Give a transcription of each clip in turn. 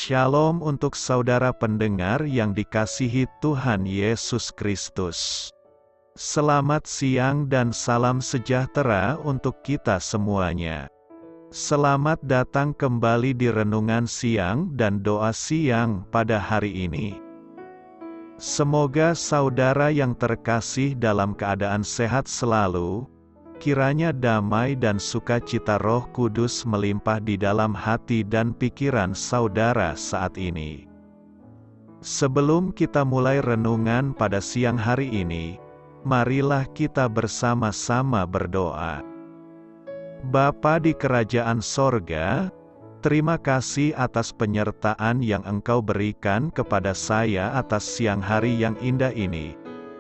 Shalom untuk saudara pendengar yang dikasihi Tuhan Yesus Kristus. Selamat siang dan salam sejahtera untuk kita semuanya. Selamat datang kembali di renungan siang dan doa siang pada hari ini. Semoga saudara yang terkasih dalam keadaan sehat selalu. Kiranya damai dan sukacita Roh Kudus melimpah di dalam hati dan pikiran saudara saat ini. Sebelum kita mulai renungan pada siang hari ini, marilah kita bersama-sama berdoa. Bapa di kerajaan sorga, terima kasih atas penyertaan yang Engkau berikan kepada saya atas siang hari yang indah ini.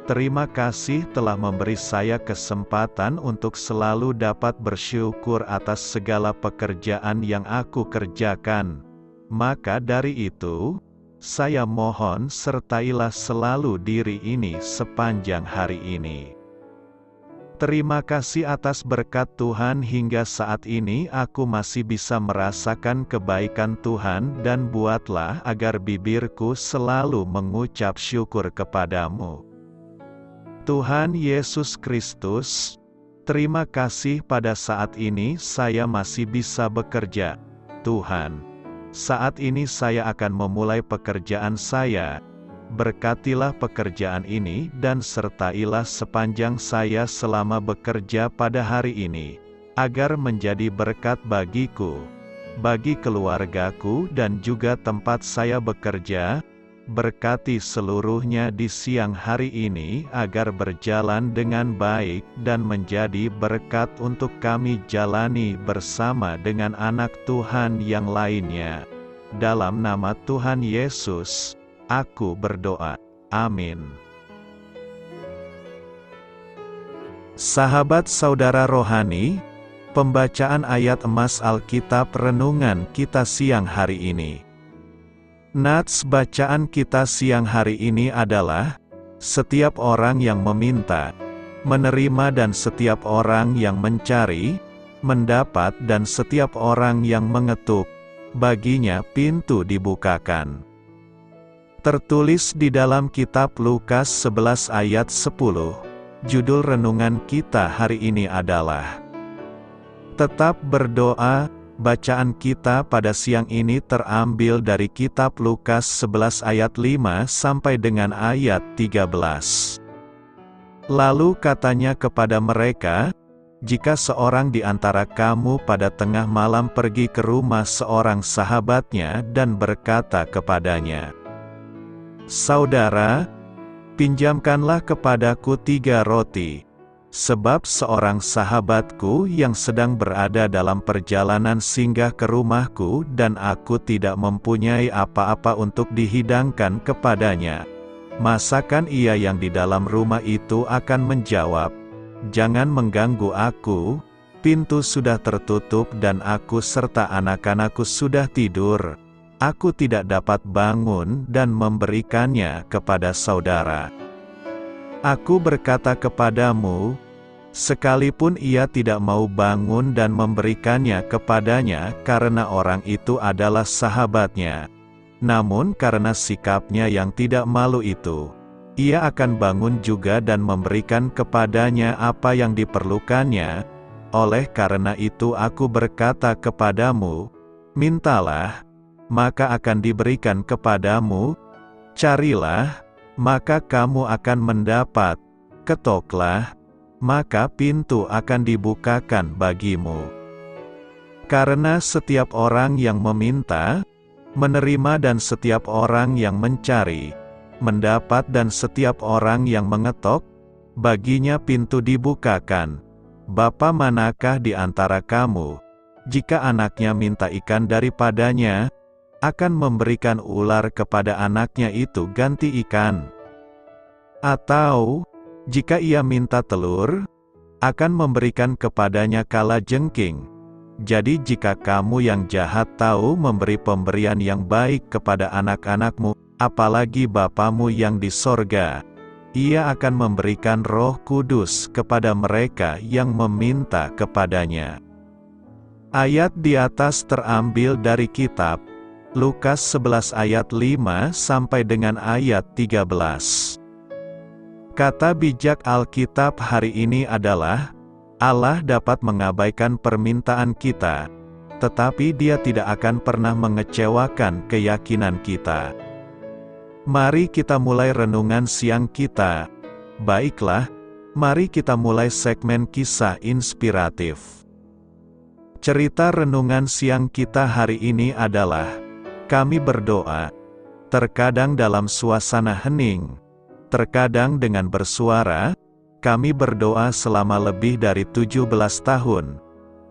Terima kasih telah memberi saya kesempatan untuk selalu dapat bersyukur atas segala pekerjaan yang aku kerjakan. Maka dari itu, saya mohon sertailah selalu diri ini sepanjang hari ini. Terima kasih atas berkat Tuhan hingga saat ini aku masih bisa merasakan kebaikan Tuhan dan buatlah agar bibirku selalu mengucap syukur kepadamu. Tuhan Yesus Kristus, terima kasih pada saat ini saya masih bisa bekerja. Tuhan, saat ini saya akan memulai pekerjaan saya. Berkatilah pekerjaan ini dan sertailah sepanjang saya selama bekerja pada hari ini, agar menjadi berkat bagiku, bagi keluargaku dan juga tempat saya bekerja. Berkati seluruhnya di siang hari ini agar berjalan dengan baik dan menjadi berkat untuk kami jalani bersama dengan anak Tuhan yang lainnya. Dalam nama Tuhan Yesus, aku berdoa. Amin. Sahabat saudara rohani, pembacaan ayat emas Alkitab renungan kita siang hari ini. Nats bacaan kita siang hari ini adalah, setiap orang yang meminta, menerima dan setiap orang yang mencari, mendapat dan setiap orang yang mengetuk, baginya pintu dibukakan. Tertulis di dalam kitab Lukas 11 ayat 10, judul renungan kita hari ini adalah, Tetap berdoa. Bacaan kita pada siang ini terambil dari kitab Lukas 11 ayat 5 sampai dengan ayat 13. Lalu katanya kepada mereka, jika seorang di antara kamu pada tengah malam pergi ke rumah seorang sahabatnya dan berkata kepadanya, Saudara, pinjamkanlah kepadaku 3 roti. Sebab seorang sahabatku yang sedang berada dalam perjalanan singgah ke rumahku dan aku tidak mempunyai apa-apa untuk dihidangkan kepadanya. Masakan ia yang di dalam rumah itu akan menjawab, Jangan mengganggu aku, pintu sudah tertutup dan aku serta anak-anakku sudah tidur. Aku tidak dapat bangun dan memberikannya kepada saudara. Aku berkata kepadamu, sekalipun ia tidak mau bangun dan memberikannya kepadanya karena orang itu adalah sahabatnya, namun karena sikapnya yang tidak malu itu, ia akan bangun juga dan memberikan kepadanya apa yang diperlukannya. Oleh karena itu aku berkata kepadamu, mintalah, maka akan diberikan kepadamu, carilah, maka kamu akan mendapat, ketoklah, maka pintu akan dibukakan bagimu. Karena setiap orang yang meminta, menerima dan setiap orang yang mencari, mendapat dan setiap orang yang mengetok, baginya pintu dibukakan. Bapa manakah di antara kamu, jika anaknya minta ikan daripadanya, akan memberikan ular kepada anaknya itu ganti ikan? Atau, jika ia minta telur, akan memberikan kepadanya kalajengking? Jadi jika kamu yang jahat tahu memberi pemberian yang baik kepada anak-anakmu, apalagi Bapamu yang di sorga, Ia akan memberikan Roh Kudus kepada mereka yang meminta kepadanya. Ayat di atas terambil dari kitab Lukas 11 ayat 5 sampai dengan ayat 13. Kata bijak Alkitab hari ini adalah, Allah dapat mengabaikan permintaan kita, tetapi Dia tidak akan pernah mengecewakan keyakinan kita. Mari kita mulai renungan siang kita. Baiklah, mari kita mulai segmen kisah inspiratif. Cerita renungan siang kita hari ini adalah, kami berdoa, terkadang dalam suasana hening, terkadang dengan bersuara. Kami berdoa selama lebih dari 17 tahun.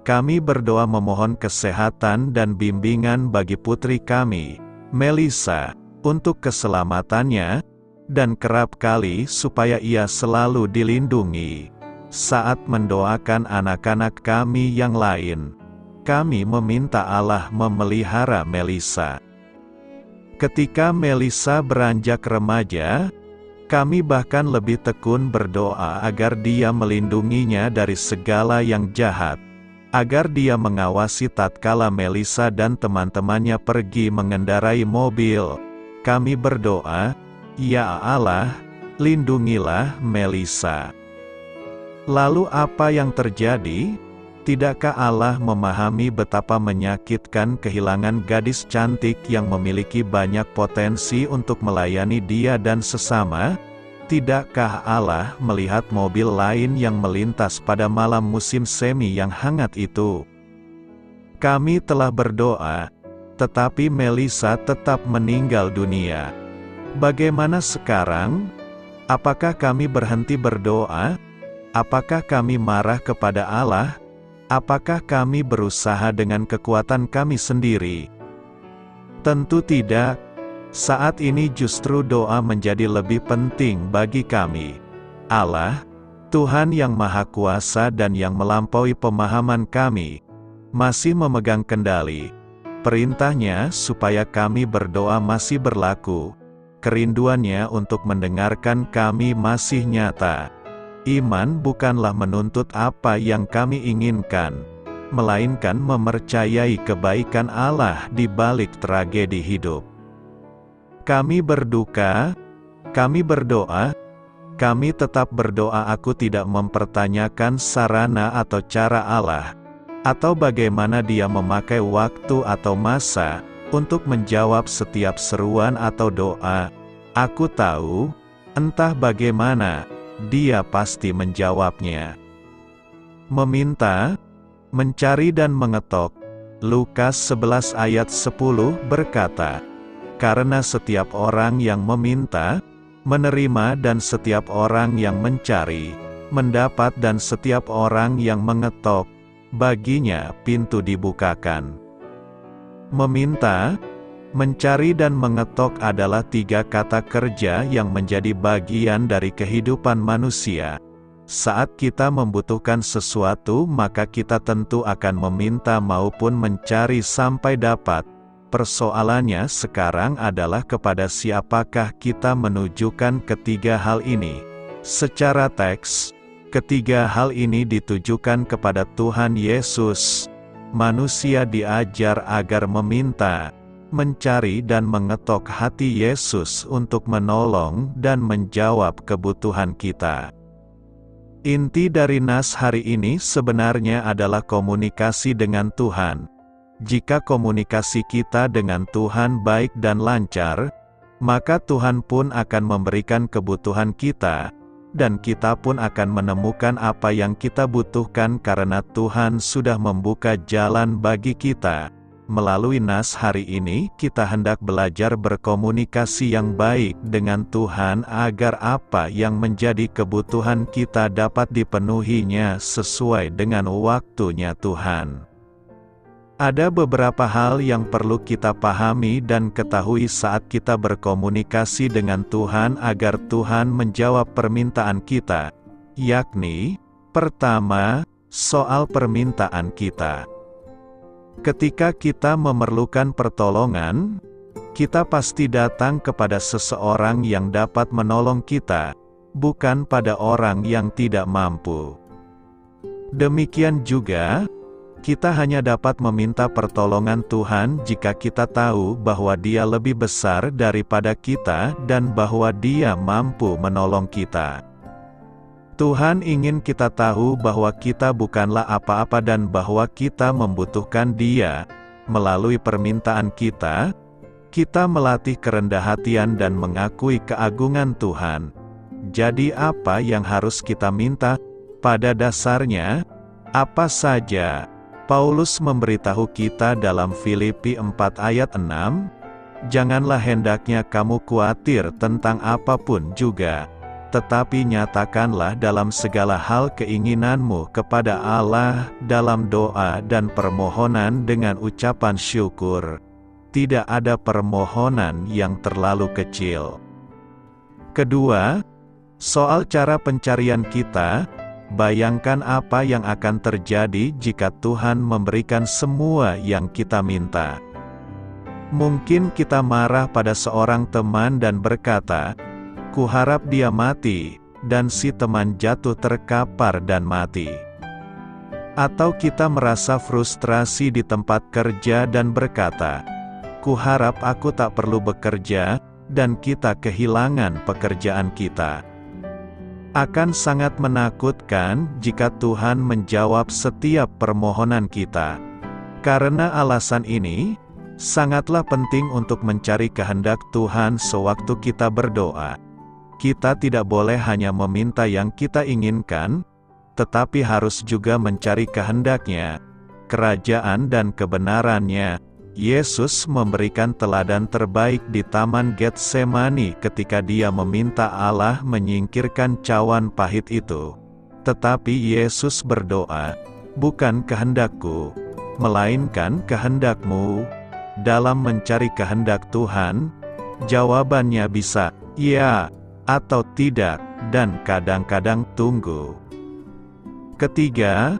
Kami berdoa memohon kesehatan dan bimbingan bagi putri kami, Melissa, untuk keselamatannya, dan kerap kali supaya ia selalu dilindungi. Saat mendoakan anak-anak kami yang lain, kami meminta Allah memelihara Melissa. Ketika Melissa beranjak remaja, kami bahkan lebih tekun berdoa agar Dia melindunginya dari segala yang jahat, agar Dia mengawasi tatkala Melissa dan teman-temannya pergi mengendarai mobil. Kami berdoa, "Ya Allah, lindungilah Melissa." Lalu apa yang terjadi? Tidakkah Allah memahami betapa menyakitkan kehilangan gadis cantik yang memiliki banyak potensi untuk melayani Dia dan sesama? Tidakkah Allah melihat mobil lain yang melintas pada malam musim semi yang hangat itu? Kami telah berdoa, tetapi Melissa tetap meninggal dunia. Bagaimana sekarang? Apakah kami berhenti berdoa? Apakah kami marah kepada Allah? Apakah kami berusaha dengan kekuatan kami sendiri? Tentu tidak. Saat ini justru doa menjadi lebih penting bagi kami. Allah, Tuhan yang Maha Kuasa dan yang melampaui pemahaman kami, masih memegang kendali. Perintahnya supaya kami berdoa masih berlaku. Kerinduannya untuk mendengarkan kami masih nyata. Iman bukanlah menuntut apa yang kami inginkan, melainkan mempercayai kebaikan Allah di balik tragedi hidup. Kami berduka, kami berdoa, kami tetap berdoa. Aku tidak mempertanyakan sarana atau cara Allah, atau bagaimana Dia memakai waktu atau masa untuk menjawab setiap seruan atau doa. Aku tahu, entah bagaimana, Dia pasti menjawabnya. Meminta, mencari dan mengetok. Lukas 11 ayat 10 berkata, karena setiap orang yang meminta, menerima, dan setiap orang yang mencari, mendapat, dan setiap orang yang mengetok, baginya pintu dibukakan. Meminta, mencari dan mengetok adalah tiga kata kerja yang menjadi bagian dari kehidupan manusia. Saat kita membutuhkan sesuatu, maka kita tentu akan meminta maupun mencari sampai dapat. Persoalannya sekarang adalah kepada siapakah kita menunjukkan ketiga hal ini. Secara teks, ketiga hal ini ditujukan kepada Tuhan Yesus. Manusia diajar agar meminta, mencari dan mengetok hati Yesus untuk menolong dan menjawab kebutuhan kita. Inti dari nas hari ini sebenarnya adalah komunikasi dengan Tuhan. Jika komunikasi kita dengan Tuhan baik dan lancar, maka Tuhan pun akan memberikan kebutuhan kita, dan kita pun akan menemukan apa yang kita butuhkan karena Tuhan sudah membuka jalan bagi kita. Melalui nas hari ini, kita hendak belajar berkomunikasi yang baik dengan Tuhan agar apa yang menjadi kebutuhan kita dapat dipenuhinya sesuai dengan waktunya Tuhan. Ada beberapa hal yang perlu kita pahami dan ketahui saat kita berkomunikasi dengan Tuhan agar Tuhan menjawab permintaan kita, yakni, pertama, soal permintaan kita. Ketika kita memerlukan pertolongan, kita pasti datang kepada seseorang yang dapat menolong kita, bukan pada orang yang tidak mampu. Demikian juga, Kita hanya dapat meminta pertolongan Tuhan jika kita tahu bahwa Dia lebih besar daripada kita dan bahwa Dia mampu menolong kita. Tuhan ingin kita tahu bahwa kita bukanlah apa-apa dan bahwa kita membutuhkan Dia. Melalui permintaan kita melatih kerendahan dan mengakui keagungan Tuhan. Jadi apa yang harus kita minta? Pada dasarnya, apa saja? Paulus memberitahu kita dalam Filipi 4 ayat 6, "Janganlah hendaknya kamu khawatir tentang apapun juga, tetapi nyatakanlah dalam segala hal keinginanmu kepada Allah dalam doa dan permohonan dengan ucapan syukur." Tidak ada permohonan yang terlalu kecil. Kedua, soal cara pencarian kita, bayangkan apa yang akan terjadi jika Tuhan memberikan semua yang kita minta. Mungkin kita marah pada seorang teman dan berkata, "Kuharap dia mati," dan si teman jatuh terkapar dan mati. Atau kita merasa frustrasi di tempat kerja dan berkata, "Kuharap aku tak perlu bekerja," dan kita kehilangan pekerjaan kita. Akan sangat menakutkan jika Tuhan menjawab setiap permohonan kita. Karena alasan ini, sangatlah penting untuk mencari kehendak Tuhan sewaktu kita berdoa. Kita tidak boleh hanya meminta yang kita inginkan, tetapi harus juga mencari kehendak-Nya, kerajaan dan kebenaran-Nya. Yesus memberikan teladan terbaik di Taman Getsemani ketika Dia meminta Allah menyingkirkan cawan pahit itu. Tetapi Yesus berdoa, "Bukan kehendakku, melainkan kehendak-Mu." Dalam mencari kehendak Tuhan, jawabannya bisa ya atau tidak, dan kadang-kadang tunggu. Ketiga,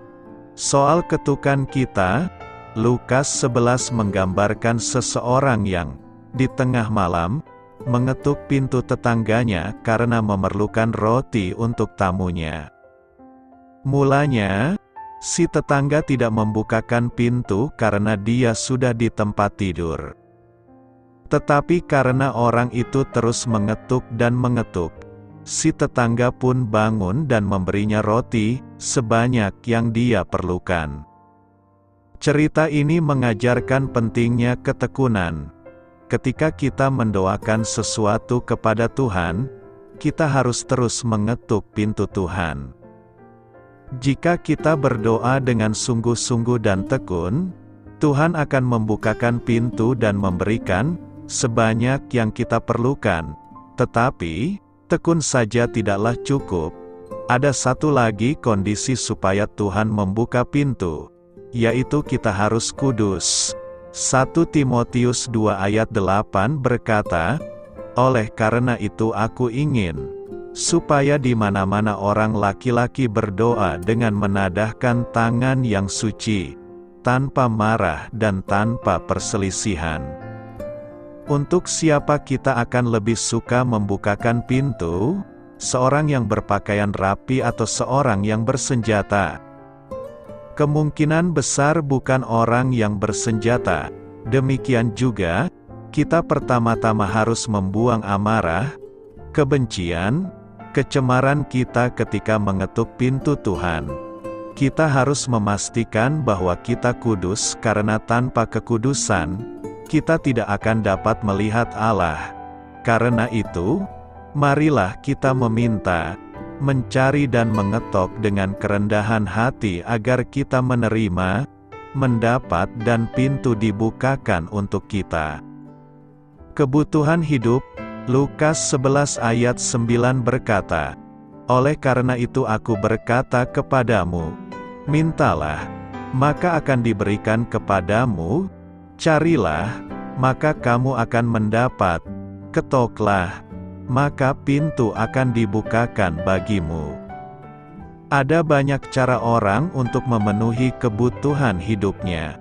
soal ketukan kita, Lukas 11 menggambarkan seseorang yang, di tengah malam, mengetuk pintu tetangganya karena memerlukan roti untuk tamunya. Mulanya, si tetangga tidak membukakan pintu karena dia sudah di tempat tidur. Tetapi karena orang itu terus mengetuk dan mengetuk, si tetangga pun bangun dan memberinya roti, sebanyak yang dia perlukan. Cerita ini mengajarkan pentingnya ketekunan. Ketika kita mendoakan sesuatu kepada Tuhan, kita harus terus mengetuk pintu Tuhan. Jika kita berdoa dengan sungguh-sungguh dan tekun, Tuhan akan membukakan pintu dan memberikan sebanyak yang kita perlukan. Tetapi, tekun saja tidaklah cukup. Ada satu lagi kondisi supaya Tuhan membuka pintu, yaitu kita harus kudus. 1 Timotius 2 ayat 8 berkata, "Oleh karena itu aku ingin, supaya di mana-mana orang laki-laki berdoa dengan menadahkan tangan yang suci, tanpa marah dan tanpa perselisihan." Untuk siapa kita akan lebih suka membukakan pintu? Seorang yang berpakaian rapi atau seorang yang bersenjata? Kemungkinan besar bukan orang yang bersenjata. Demikian juga, kita pertama-tama harus membuang amarah, kebencian, kecemaran kita ketika mengetuk pintu Tuhan. Kita harus memastikan bahwa kita kudus karena tanpa kekudusan, kita tidak akan dapat melihat Allah. Karena itu, marilah kita meminta, mencari dan mengetok dengan kerendahan hati agar kita menerima, mendapat dan pintu dibukakan untuk kita. Kebutuhan hidup, Lukas 11 ayat 9 berkata, "Oleh karena itu aku berkata kepadamu, mintalah, maka akan diberikan kepadamu, carilah, maka kamu akan mendapat, ketoklah, maka pintu akan dibukakan bagimu." Ada banyak cara orang untuk memenuhi kebutuhan hidupnya.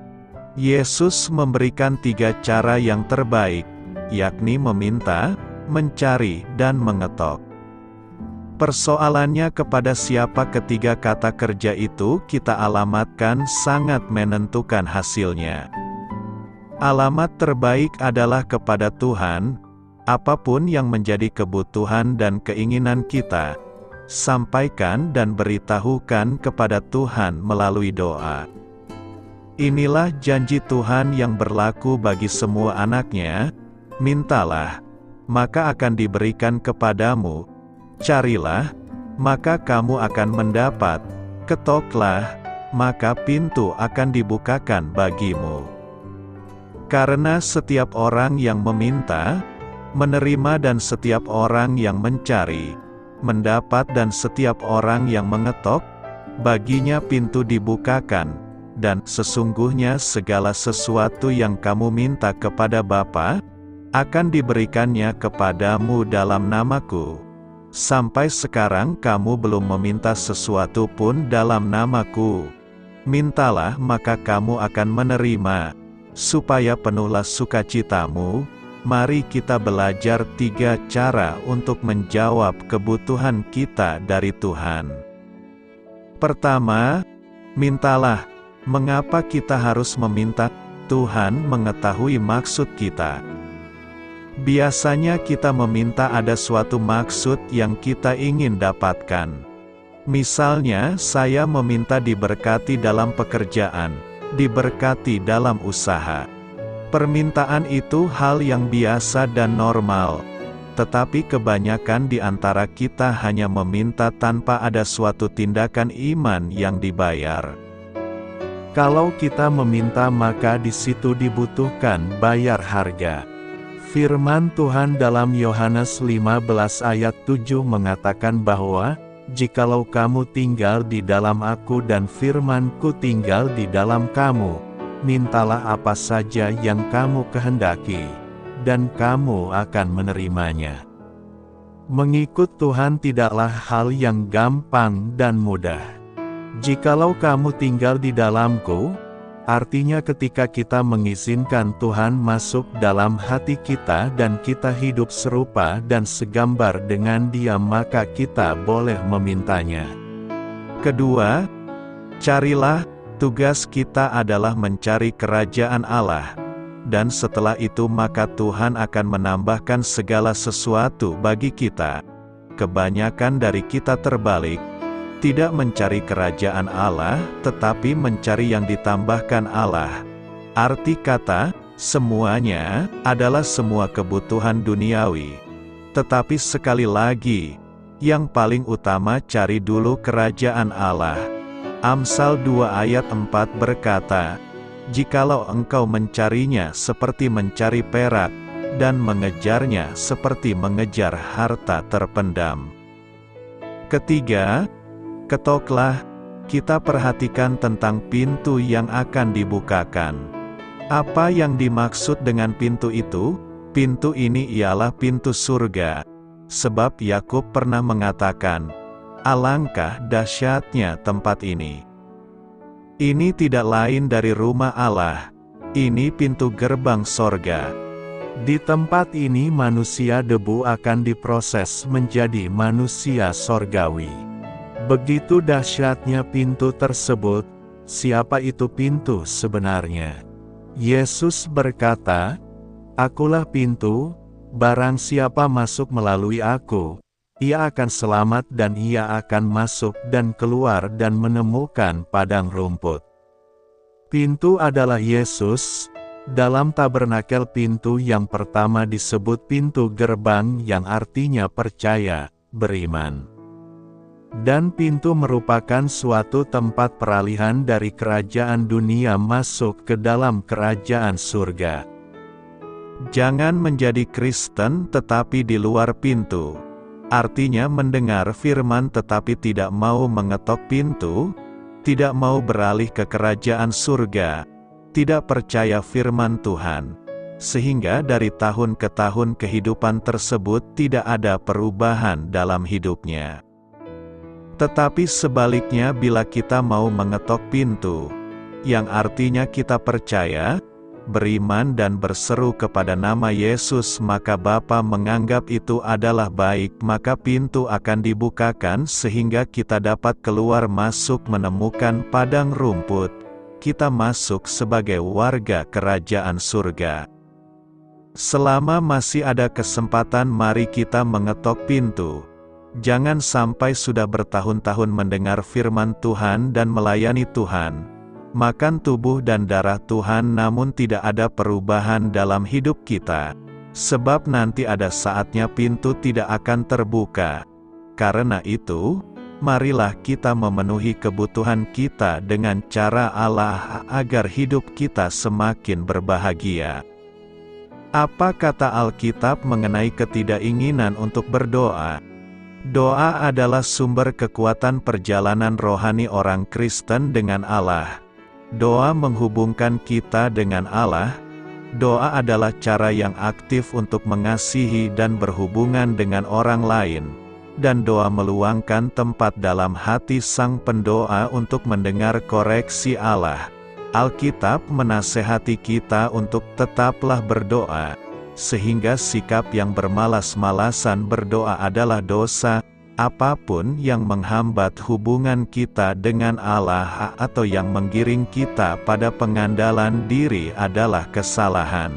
Yesus memberikan 3 cara yang terbaik, yakni meminta, mencari, dan mengetok. Persoalannya kepada siapa ketiga kata kerja itu kita alamatkan sangat menentukan hasilnya. Alamat terbaik adalah kepada Tuhan. Apapun yang menjadi kebutuhan dan keinginan kita, sampaikan dan beritahukan kepada Tuhan melalui doa. Inilah janji Tuhan yang berlaku bagi semua anak-Nya, mintalah, maka akan diberikan kepadamu, carilah, maka kamu akan mendapat, ketoklah, maka pintu akan dibukakan bagimu. Karena setiap orang yang meminta, menerima, dan setiap orang yang mencari, mendapat, dan setiap orang yang mengetok, baginya pintu dibukakan. Dan sesungguhnya segala sesuatu yang kamu minta kepada Bapa, akan diberikannya kepadamu dalam namaku. Sampai sekarang kamu belum meminta sesuatu pun dalam namaku. Mintalah maka kamu akan menerima, supaya penuhlah sukacitamu. Mari kita belajar 3 cara untuk menjawab kebutuhan kita dari Tuhan. Pertama, mintalah. Mengapa kita harus meminta? Tuhan mengetahui maksud kita. Biasanya kita meminta ada suatu maksud yang kita ingin dapatkan. Misalnya, saya meminta diberkati dalam pekerjaan, diberkati dalam usaha. Permintaan itu hal yang biasa dan normal. Tetapi kebanyakan di antara kita hanya meminta tanpa ada suatu tindakan iman yang dibayar. Kalau kita meminta maka di situ dibutuhkan bayar harga. Firman Tuhan dalam Yohanes 15 ayat 7 mengatakan bahwa, "Jikalau kamu tinggal di dalam Aku dan firman-Ku tinggal di dalam kamu, mintalah apa saja yang kamu kehendaki, dan kamu akan menerimanya." Mengikut Tuhan tidaklah hal yang gampang dan mudah. Jikalau kamu tinggal di dalam-Ku, artinya ketika kita mengizinkan Tuhan masuk dalam hati kita dan kita hidup serupa dan segambar dengan Dia, maka kita boleh memintanya. Kedua, carilah. Tugas kita adalah mencari kerajaan Allah, dan setelah itu maka Tuhan akan menambahkan segala sesuatu bagi kita. Kebanyakan dari kita terbalik, tidak mencari kerajaan Allah, tetapi mencari yang ditambahkan Allah. Arti kata, semuanya, adalah semua kebutuhan duniawi. Tetapi sekali lagi, yang paling utama cari dulu kerajaan Allah. Amsal 2 ayat 4 berkata, "Jikalau engkau mencarinya seperti mencari perak, dan mengejarnya seperti mengejar harta terpendam." Ketiga, ketoklah. Kita perhatikan tentang pintu yang akan dibukakan. Apa yang dimaksud dengan pintu itu? Pintu ini ialah pintu surga. Sebab Yakub pernah mengatakan, "Alangkah dahsyatnya tempat ini." Ini tidak lain dari rumah Allah. Ini pintu gerbang sorga. Di tempat ini manusia debu akan diproses menjadi manusia sorgawi. Begitu dahsyatnya pintu tersebut. Siapa itu pintu sebenarnya? Yesus berkata, "Akulah pintu, barang siapa masuk melalui Aku, ia akan selamat dan ia akan masuk dan keluar dan menemukan padang rumput." Pintu adalah Yesus. Dalam tabernakel pintu yang pertama disebut pintu gerbang yang artinya percaya, beriman. Dan pintu merupakan suatu tempat peralihan dari kerajaan dunia masuk ke dalam kerajaan surga. Jangan menjadi Kristen tetapi di luar pintu. Artinya mendengar firman tetapi tidak mau mengetok pintu, tidak mau beralih ke kerajaan surga, tidak percaya firman Tuhan. Sehingga dari tahun ke tahun kehidupan tersebut tidak ada perubahan dalam hidupnya. Tetapi sebaliknya bila kita mau mengetok pintu, yang artinya kita percaya, beriman dan berseru kepada nama Yesus, maka Bapa menganggap itu adalah baik, maka pintu akan dibukakan sehingga kita dapat keluar masuk menemukan padang rumput. Kita masuk sebagai warga kerajaan surga. Selama masih ada kesempatan, mari kita mengetok pintu. Jangan sampai sudah bertahun-tahun mendengar firman Tuhan dan melayani Tuhan, makan tubuh dan darah Tuhan, namun tidak ada perubahan dalam hidup kita. Sebab nanti ada saatnya pintu tidak akan terbuka. Karena itu, marilah kita memenuhi kebutuhan kita dengan cara Allah agar hidup kita semakin berbahagia. Apa kata Alkitab mengenai ketidakinginan untuk berdoa? Doa adalah sumber kekuatan perjalanan rohani orang Kristen dengan Allah. Doa menghubungkan kita dengan Allah. Doa adalah cara yang aktif untuk mengasihi dan berhubungan dengan orang lain. Dan doa meluangkan tempat dalam hati sang pendoa untuk mendengar koreksi Allah. Alkitab menasehati kita untuk tetaplah berdoa, sehingga sikap yang bermalas-malasan berdoa adalah dosa. Apapun yang menghambat hubungan kita dengan Allah atau yang menggiring kita pada pengandalan diri adalah kesalahan.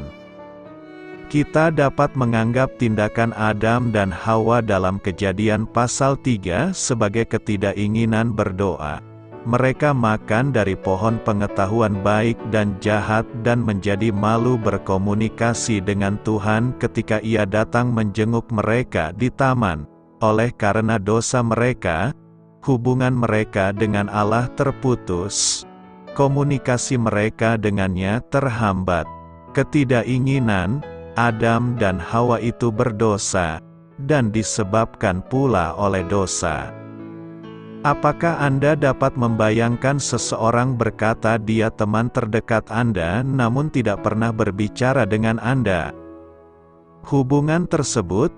Kita dapat menganggap tindakan Adam dan Hawa dalam Kejadian pasal 3 sebagai ketidakinginan berdoa. Mereka makan dari pohon pengetahuan baik dan jahat dan menjadi malu berkomunikasi dengan Tuhan ketika Ia datang menjenguk mereka di taman. Oleh karena dosa mereka, hubungan mereka dengan Allah terputus. Komunikasi mereka dengannya terhambat. Ketidakinginan Adam dan Hawa itu berdosa, dan disebabkan pula oleh dosa. Apakah Anda dapat membayangkan seseorang berkata dia teman terdekat Anda namun tidak pernah berbicara dengan Anda? Hubungan tersebut,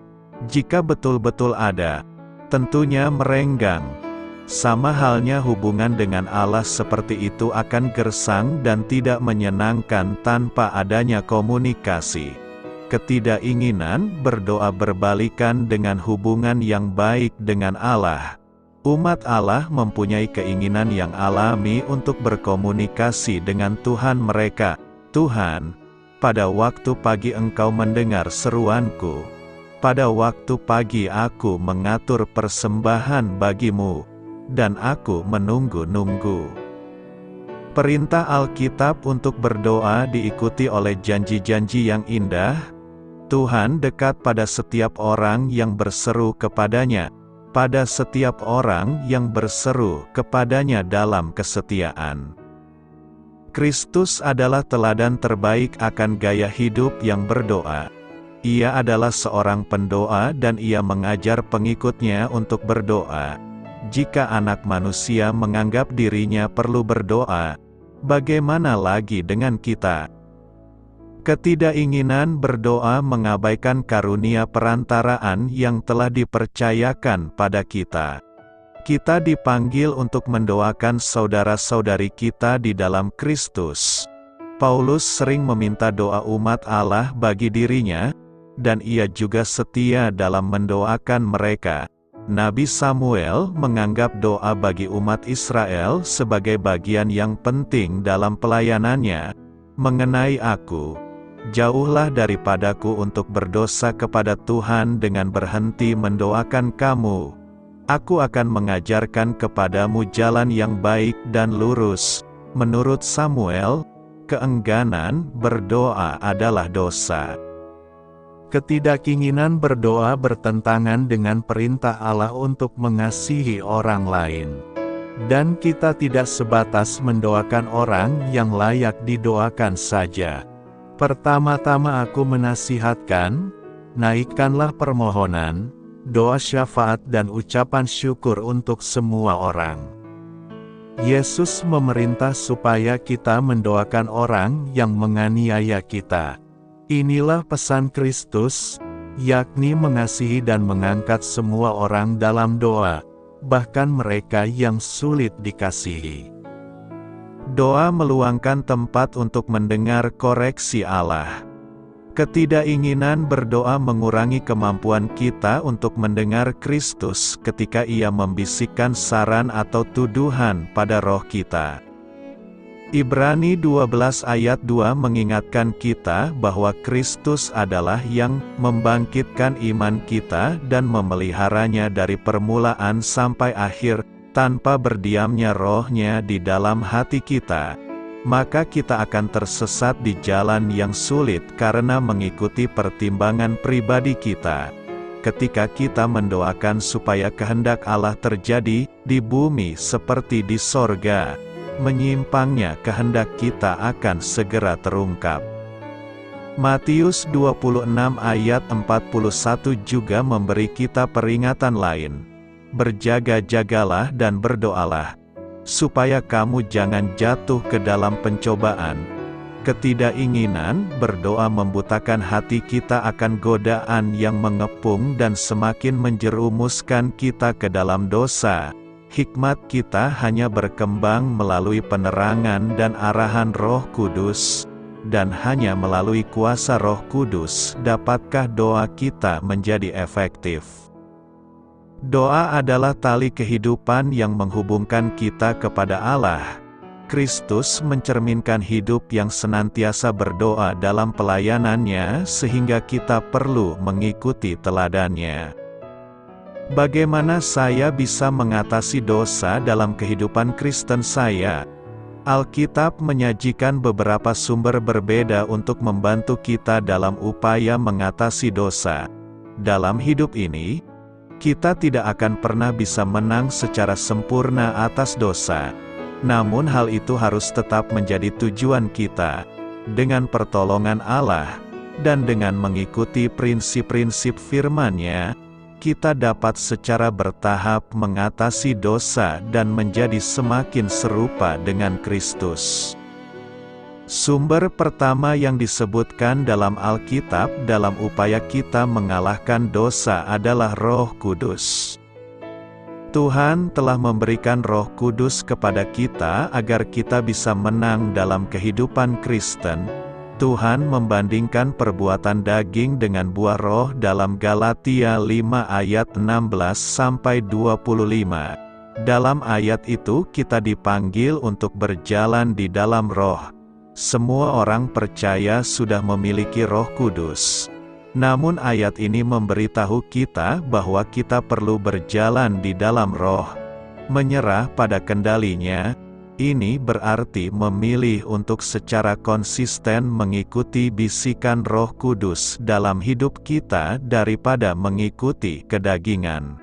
jika betul-betul ada, tentunya merenggang. Sama halnya hubungan dengan Allah seperti itu akan gersang dan tidak menyenangkan tanpa adanya komunikasi. Ketidakinginan berdoa berbalikan dengan hubungan yang baik dengan Allah. Umat Allah mempunyai keinginan yang alami untuk berkomunikasi dengan Tuhan mereka. Tuhan, pada waktu pagi Engkau mendengar seruanku. Pada waktu pagi aku mengatur persembahan bagimu, dan aku menunggu-nunggu. Perintah Alkitab untuk berdoa diikuti oleh janji-janji yang indah. Tuhan dekat pada setiap orang yang berseru kepadanya, pada setiap orang yang berseru kepadanya dalam kesetiaan. Kristus adalah teladan terbaik akan gaya hidup yang berdoa. Ia adalah seorang pendoa dan Ia mengajar pengikutnya untuk berdoa. Jika anak manusia menganggap dirinya perlu berdoa, bagaimana lagi dengan kita? Ketidakinginan berdoa mengabaikan karunia perantaraan yang telah dipercayakan pada kita. Kita dipanggil untuk mendoakan saudara-saudari kita di dalam Kristus. Paulus sering meminta doa umat Allah bagi dirinya, dan ia juga setia dalam mendoakan mereka. Nabi Samuel menganggap doa bagi umat Israel sebagai bagian yang penting dalam pelayanannya. Mengenai aku, jauhlah daripadaku untuk berdosa kepada Tuhan dengan berhenti mendoakan kamu. Aku akan mengajarkan kepadamu jalan yang baik dan lurus. Menurut Samuel, keengganan berdoa adalah dosa. Ketidakinginan berdoa bertentangan dengan perintah Allah untuk mengasihi orang lain. Dan kita tidak sebatas mendoakan orang yang layak didoakan saja. Pertama-tama aku menasihatkan, naikkanlah permohonan, doa syafaat dan ucapan syukur untuk semua orang. Yesus memerintah supaya kita mendoakan orang yang menganiaya kita. Inilah pesan Kristus, yakni mengasihi dan mengangkat semua orang dalam doa, bahkan mereka yang sulit dikasihi. Doa meluangkan tempat untuk mendengar koreksi Allah. Ketidakinginan berdoa mengurangi kemampuan kita untuk mendengar Kristus ketika Ia membisikkan saran atau tuduhan pada roh kita. Ibrani 12 ayat 2 mengingatkan kita bahwa Kristus adalah yang membangkitkan iman kita dan memeliharanya dari permulaan sampai akhir, tanpa berdiamnya rohnya di dalam hati kita. Maka kita akan tersesat di jalan yang sulit karena mengikuti pertimbangan pribadi kita. Ketika kita mendoakan supaya kehendak Allah terjadi di bumi seperti di sorga, menyimpangnya kehendak kita akan segera terungkap. Matius 26 ayat 41 juga memberi kita peringatan lain. Berjaga-jagalah dan berdoalah, supaya kamu jangan jatuh ke dalam pencobaan. Ketidakinginan berdoa membutakan hati kita akan godaan yang mengepung dan semakin menjerumuskan kita ke dalam dosa. Hikmat kita hanya berkembang melalui penerangan dan arahan Roh Kudus, dan hanya melalui kuasa Roh Kudus dapatkah doa kita menjadi efektif. Doa adalah tali kehidupan yang menghubungkan kita kepada Allah. Kristus mencerminkan hidup yang senantiasa berdoa dalam pelayanannya sehingga kita perlu mengikuti teladannya. Bagaimana saya bisa mengatasi dosa dalam kehidupan Kristen saya? Alkitab menyajikan beberapa sumber berbeda untuk membantu kita dalam upaya mengatasi dosa. Dalam hidup ini, kita tidak akan pernah bisa menang secara sempurna atas dosa. Namun hal itu harus tetap menjadi tujuan kita. Dengan pertolongan Allah, dan dengan mengikuti prinsip-prinsip firman-Nya, kita dapat secara bertahap mengatasi dosa dan menjadi semakin serupa dengan Kristus. Sumber pertama yang disebutkan dalam Alkitab dalam upaya kita mengalahkan dosa adalah Roh Kudus. Tuhan telah memberikan Roh Kudus kepada kita agar kita bisa menang dalam kehidupan Kristen. Tuhan membandingkan perbuatan daging dengan buah roh dalam Galatia 5 ayat 16-25. Dalam ayat itu kita dipanggil untuk berjalan di dalam roh. Semua orang percaya sudah memiliki Roh Kudus. Namun ayat ini memberitahu kita bahwa kita perlu berjalan di dalam roh. Menyerah pada kendalinya. Ini berarti memilih untuk secara konsisten mengikuti bisikan Roh Kudus dalam hidup kita daripada mengikuti kedagingan.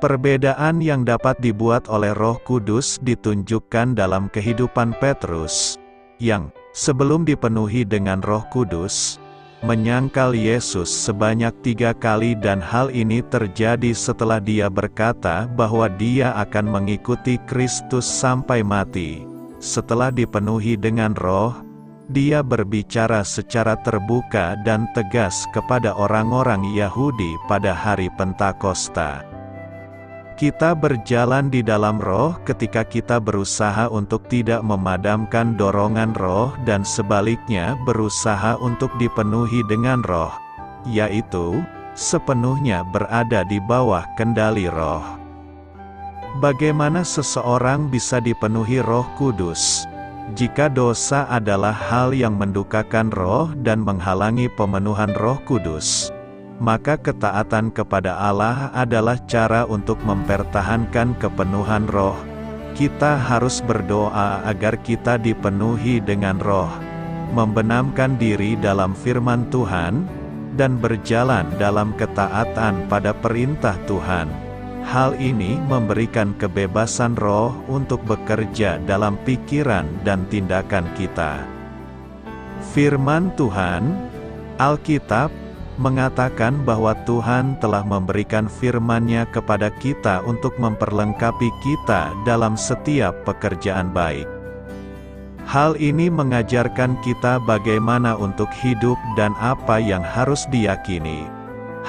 Perbedaan yang dapat dibuat oleh Roh Kudus ditunjukkan dalam kehidupan Petrus, yang sebelum dipenuhi dengan Roh Kudus, menyangkal Yesus sebanyak 3 kali dan hal ini terjadi setelah dia berkata bahwa dia akan mengikuti Kristus sampai mati. Setelah dipenuhi dengan roh, dia berbicara secara terbuka dan tegas kepada orang-orang Yahudi pada hari Pentakosta. Kita berjalan di dalam roh ketika kita berusaha untuk tidak memadamkan dorongan roh dan sebaliknya berusaha untuk dipenuhi dengan roh, yaitu sepenuhnya berada di bawah kendali roh. Bagaimana seseorang bisa dipenuhi Roh Kudus? Jika dosa adalah hal yang mendukakan roh dan menghalangi pemenuhan Roh Kudus, maka ketaatan kepada Allah adalah cara untuk mempertahankan kepenuhan roh. Kita harus berdoa agar kita dipenuhi dengan roh, membenamkan diri dalam firman Tuhan, dan berjalan dalam ketaatan pada perintah Tuhan. Hal ini memberikan kebebasan roh untuk bekerja dalam pikiran dan tindakan kita. Firman Tuhan, Alkitab, mengatakan bahwa Tuhan telah memberikan firman-Nya kepada kita untuk memperlengkapi kita dalam setiap pekerjaan baik. Hal ini mengajarkan kita bagaimana untuk hidup dan apa yang harus diyakini.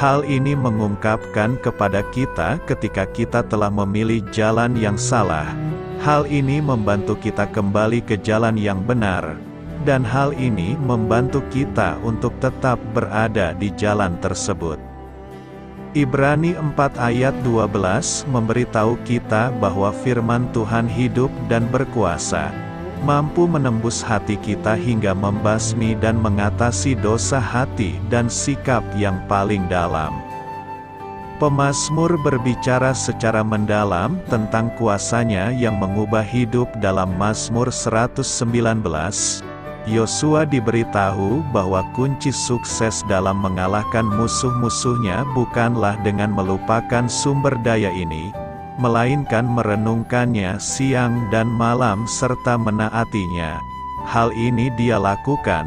Hal ini mengungkapkan kepada kita ketika kita telah memilih jalan yang salah. Hal ini membantu kita kembali ke jalan yang benar, dan hal ini membantu kita untuk tetap berada di jalan tersebut. Ibrani 4 ayat 12 memberitahu kita bahwa firman Tuhan hidup dan berkuasa, mampu menembus hati kita hingga membasmi dan mengatasi dosa hati dan sikap yang paling dalam. Pemazmur berbicara secara mendalam tentang kuasanya yang mengubah hidup dalam Mazmur 119. Yosua diberitahu bahwa kunci sukses dalam mengalahkan musuh-musuhnya bukanlah dengan melupakan sumber daya ini, melainkan merenungkannya siang dan malam serta menaatinya. Hal ini dia lakukan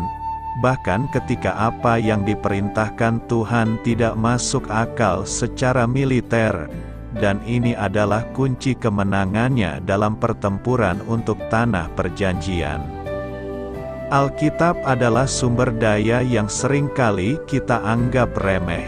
bahkan ketika apa yang diperintahkan Tuhan tidak masuk akal secara militer, dan ini adalah kunci kemenangannya dalam pertempuran untuk tanah perjanjian. Alkitab adalah sumber daya yang seringkali kita anggap remeh.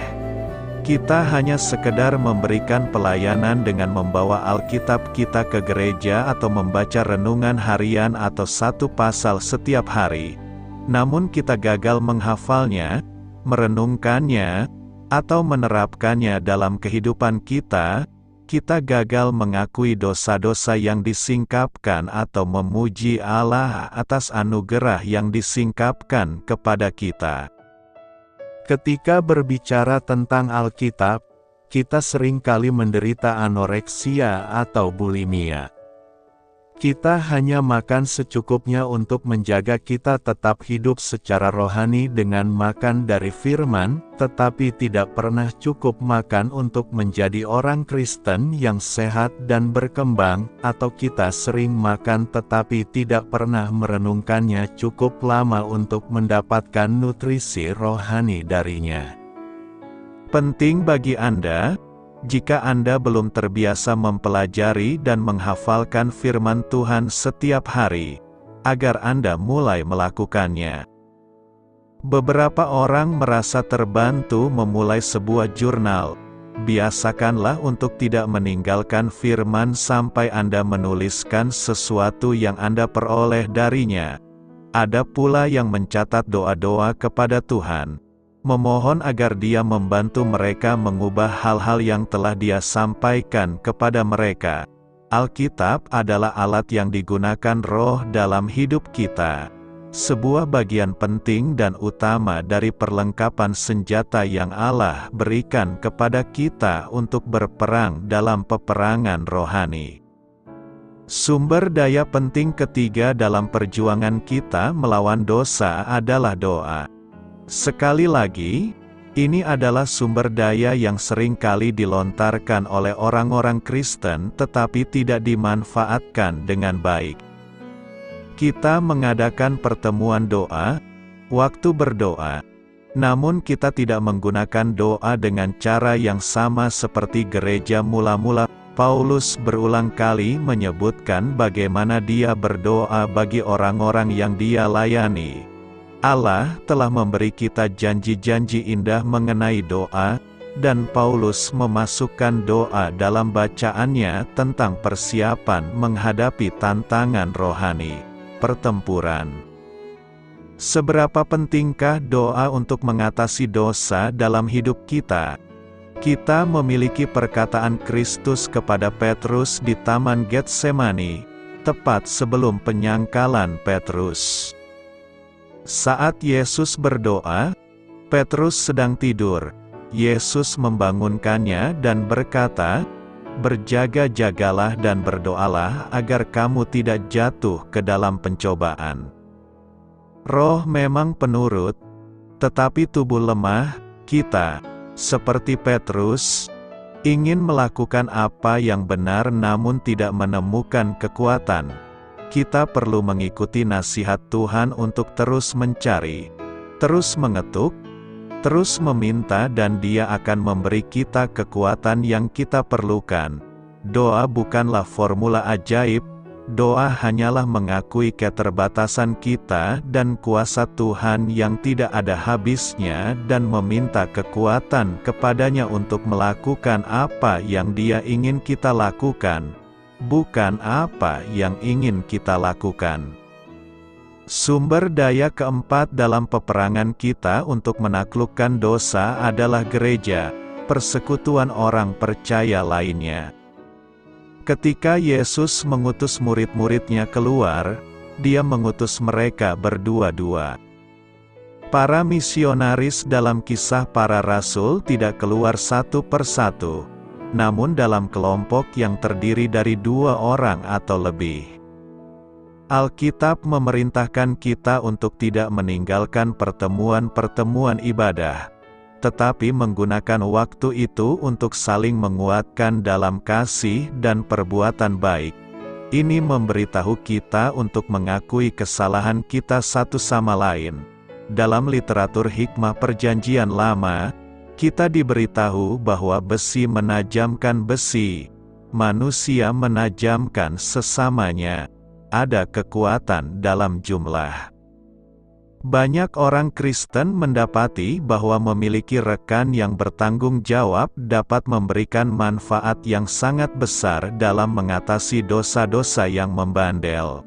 Kita hanya sekedar memberikan pelayanan dengan membawa Alkitab kita ke gereja atau membaca renungan harian atau satu pasal setiap hari. Namun kita gagal menghafalnya, merenungkannya, atau menerapkannya dalam kehidupan kita. Kita gagal mengakui dosa-dosa yang disingkapkan atau memuji Allah atas anugerah yang disingkapkan kepada kita. Ketika berbicara tentang Alkitab, kita seringkali menderita anoreksia atau bulimia. Kita hanya makan secukupnya untuk menjaga kita tetap hidup secara rohani dengan makan dari firman, tetapi tidak pernah cukup makan untuk menjadi orang Kristen yang sehat dan berkembang, atau kita sering makan tetapi tidak pernah merenungkannya cukup lama untuk mendapatkan nutrisi rohani darinya. Penting bagi Anda, jika Anda belum terbiasa mempelajari dan menghafalkan firman Tuhan setiap hari, agar Anda mulai melakukannya. Beberapa orang merasa terbantu memulai sebuah jurnal. Biasakanlah untuk tidak meninggalkan firman sampai Anda menuliskan sesuatu yang Anda peroleh darinya. Ada pula yang mencatat doa-doa kepada Tuhan, memohon agar Dia membantu mereka mengubah hal-hal yang telah Dia sampaikan kepada mereka. Alkitab adalah alat yang digunakan Roh dalam hidup kita. Sebuah bagian penting dan utama dari perlengkapan senjata yang Allah berikan kepada kita untuk berperang dalam peperangan rohani. Sumber daya penting ketiga dalam perjuangan kita melawan dosa adalah doa. Sekali lagi, ini adalah sumber daya yang sering kali dilontarkan oleh orang-orang Kristen tetapi tidak dimanfaatkan dengan baik. Kita mengadakan pertemuan doa, waktu berdoa, namun kita tidak menggunakan doa dengan cara yang sama seperti gereja mula-mula. Paulus berulang kali menyebutkan bagaimana dia berdoa bagi orang-orang yang dia layani. Allah telah memberi kita janji-janji indah mengenai doa, dan Paulus memasukkan doa dalam bacaannya tentang persiapan menghadapi tantangan rohani, pertempuran. Seberapa pentingkah doa untuk mengatasi dosa dalam hidup kita? Kita memiliki perkataan Kristus kepada Petrus di Taman Getsemani, tepat sebelum penyangkalan Petrus. Saat Yesus berdoa, Petrus sedang tidur. Yesus membangunkannya dan berkata, "Berjaga-jagalah dan berdoalah agar kamu tidak jatuh ke dalam pencobaan." Roh memang penurut, tetapi tubuh lemah. Kita, seperti Petrus, ingin melakukan apa yang benar namun tidak menemukan kekuatan. Kita perlu mengikuti nasihat Tuhan untuk terus mencari, terus mengetuk, terus meminta, dan Dia akan memberi kita kekuatan yang kita perlukan. Doa bukanlah formula ajaib, Doa hanyalah mengakui keterbatasan kita dan kuasa Tuhan yang tidak ada habisnya dan meminta kekuatan kepadanya untuk melakukan apa yang Dia ingin kita lakukan, bukan apa yang ingin kita lakukan. Sumber daya keempat dalam peperangan kita untuk menaklukkan dosa adalah gereja, persekutuan orang percaya lainnya. Ketika Yesus mengutus murid-muridnya keluar, Dia mengutus mereka berdua-dua. Para misionaris dalam Kisah Para Rasul tidak keluar satu persatu, namun dalam kelompok yang terdiri dari 2 orang atau lebih. Alkitab memerintahkan kita untuk tidak meninggalkan pertemuan-pertemuan ibadah, tetapi menggunakan waktu itu untuk saling menguatkan dalam kasih dan perbuatan baik. Ini memberitahu kita untuk mengakui kesalahan kita satu sama lain. Dalam literatur hikmah Perjanjian Lama, kita diberitahu bahwa besi menajamkan besi, manusia menajamkan sesamanya. Ada kekuatan dalam jumlah. Banyak orang Kristen mendapati bahwa memiliki rekan yang bertanggung jawab dapat memberikan manfaat yang sangat besar dalam mengatasi dosa-dosa yang membandel.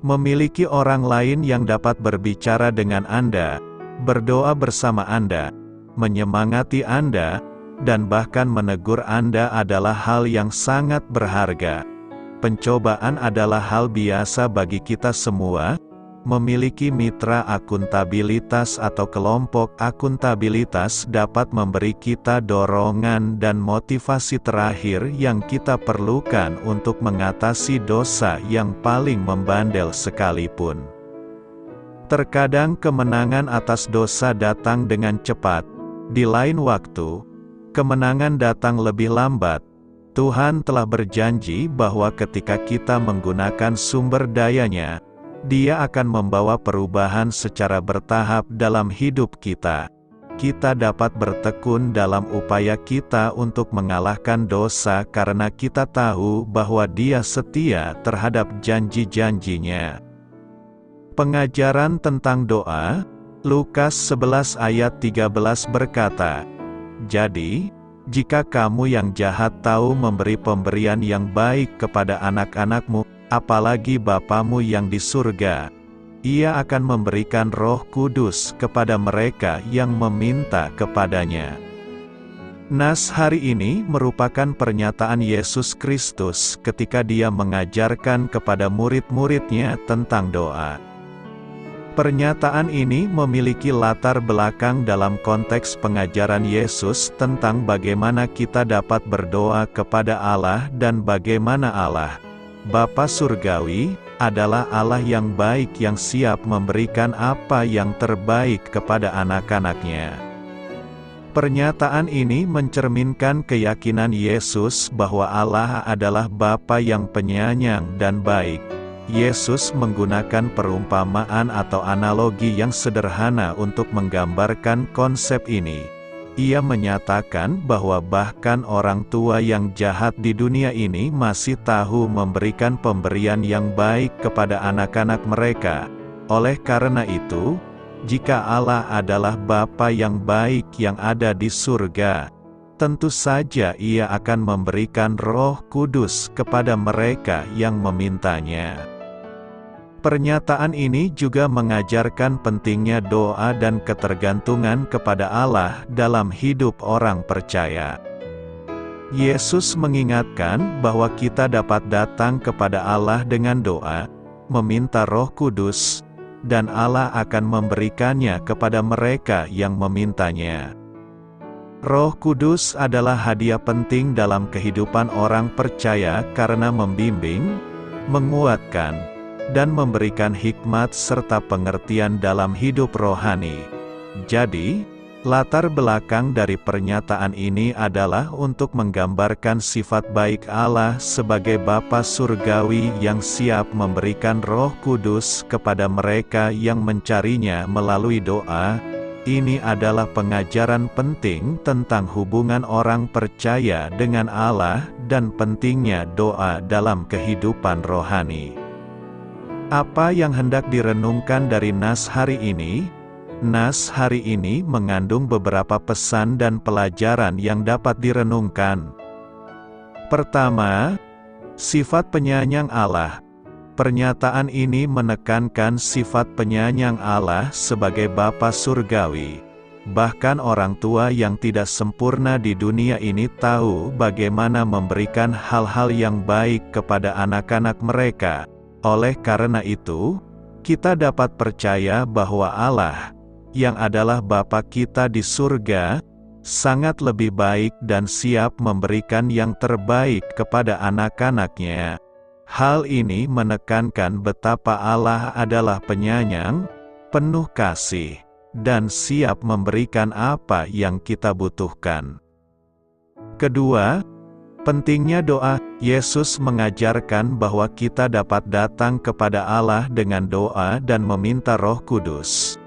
Memiliki orang lain yang dapat berbicara dengan Anda, berdoa bersama Anda, menyemangati Anda, dan bahkan menegur Anda adalah hal yang sangat berharga. Pencobaan adalah hal biasa bagi kita semua. Memiliki mitra akuntabilitas atau kelompok akuntabilitas dapat memberi kita dorongan dan motivasi terakhir yang kita perlukan untuk mengatasi dosa yang paling membandel sekalipun. Terkadang kemenangan atas dosa datang dengan cepat, di lain waktu, kemenangan datang lebih lambat. Tuhan telah berjanji bahwa ketika kita menggunakan sumber daya-Nya, Dia akan membawa perubahan secara bertahap dalam hidup kita. Kita dapat bertekun dalam upaya kita untuk mengalahkan dosa karena kita tahu bahwa Dia setia terhadap janji-janjinya. Pengajaran tentang doa, Lukas 11 ayat 13 berkata, "Jadi, jika kamu yang jahat tahu memberi pemberian yang baik kepada anak-anakmu, apalagi Bapamu yang di surga, Ia akan memberikan Roh Kudus kepada mereka yang meminta kepadanya." Nas hari ini merupakan pernyataan Yesus Kristus ketika Dia mengajarkan kepada murid-muridnya tentang doa. Pernyataan ini memiliki latar belakang dalam konteks pengajaran Yesus tentang bagaimana kita dapat berdoa kepada Allah dan bagaimana Allah, Bapa Surgawi, adalah Allah yang baik yang siap memberikan apa yang terbaik kepada anak-anak-Nya. Pernyataan ini mencerminkan keyakinan Yesus bahwa Allah adalah Bapa yang penyayang dan baik. Yesus menggunakan perumpamaan atau analogi yang sederhana untuk menggambarkan konsep ini. Ia menyatakan bahwa bahkan orang tua yang jahat di dunia ini masih tahu memberikan pemberian yang baik kepada anak-anak mereka. Oleh karena itu, jika Allah adalah Bapa yang baik yang ada di surga, tentu saja Ia akan memberikan Roh Kudus kepada mereka yang memintanya. Pernyataan ini juga mengajarkan pentingnya doa dan ketergantungan kepada Allah dalam hidup orang percaya. Yesus mengingatkan bahwa kita dapat datang kepada Allah dengan doa, meminta Roh Kudus, dan Allah akan memberikannya kepada mereka yang memintanya. Roh Kudus adalah hadiah penting dalam kehidupan orang percaya karena membimbing, menguatkan, dan memberikan hikmat serta pengertian dalam hidup rohani. Jadi, latar belakang dari pernyataan ini adalah untuk menggambarkan sifat baik Allah sebagai Bapa Surgawi yang siap memberikan Roh Kudus kepada mereka yang mencarinya melalui doa, Ini adalah pengajaran penting tentang hubungan orang percaya dengan Allah dan pentingnya doa dalam kehidupan rohani. Apa yang hendak direnungkan dari nas hari ini? Nas hari ini mengandung beberapa pesan dan pelajaran yang dapat direnungkan. Pertama, sifat penyayang Allah. Pernyataan ini menekankan sifat penyayang Allah sebagai Bapa surgawi. Bahkan orang tua yang tidak sempurna di dunia ini tahu bagaimana memberikan hal-hal yang baik kepada anak-anak mereka. Oleh karena itu, kita dapat percaya bahwa Allah, yang adalah Bapa kita di surga, sangat lebih baik dan siap memberikan yang terbaik kepada anak-anaknya. Hal ini menekankan betapa Allah adalah penyayang, penuh kasih, dan siap memberikan apa yang kita butuhkan. Kedua, pentingnya doa. Yesus mengajarkan bahwa kita dapat datang kepada Allah dengan doa dan meminta Roh Kudus.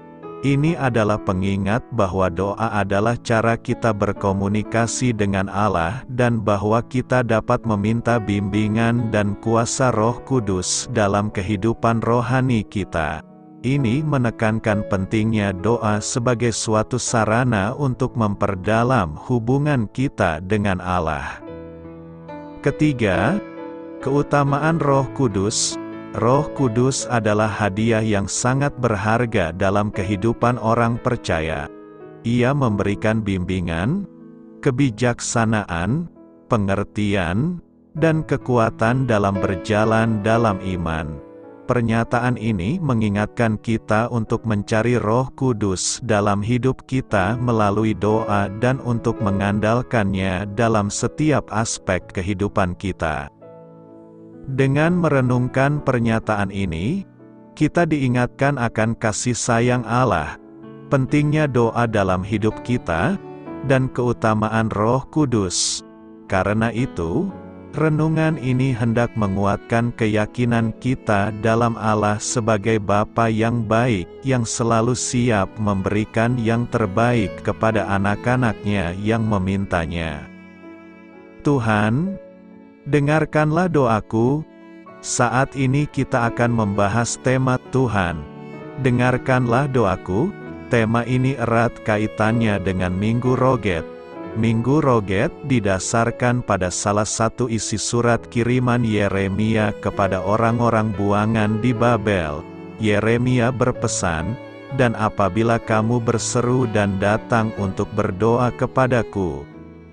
Ini adalah pengingat bahwa doa adalah cara kita berkomunikasi dengan Allah dan bahwa kita dapat meminta bimbingan dan kuasa Roh Kudus dalam kehidupan rohani kita. Ini menekankan pentingnya doa sebagai suatu sarana untuk memperdalam hubungan kita dengan Allah. Ketiga, keutamaan Roh Kudus. Roh Kudus adalah hadiah yang sangat berharga dalam kehidupan orang percaya. Ia memberikan bimbingan, kebijaksanaan, pengertian, dan kekuatan dalam berjalan dalam iman. Pernyataan ini mengingatkan kita untuk mencari Roh Kudus dalam hidup kita melalui doa dan untuk mengandalkannya dalam setiap aspek kehidupan kita. Dengan merenungkan pernyataan ini, kita diingatkan akan kasih sayang Allah, pentingnya doa dalam hidup kita, dan keutamaan Roh Kudus. Karena itu, renungan ini hendak menguatkan keyakinan kita dalam Allah sebagai Bapa yang baik, yang selalu siap memberikan yang terbaik kepada anak-anaknya yang memintanya. Tuhan, dengarkanlah doaku. Saat ini kita akan membahas tema Tuhan. Dengarkanlah doaku. Tema ini erat kaitannya dengan Minggu Roget. Minggu Roget didasarkan pada salah satu isi surat kiriman Yeremia kepada orang-orang buangan di Babel. Yeremia berpesan, "Dan apabila kamu berseru dan datang untuk berdoa kepadaku,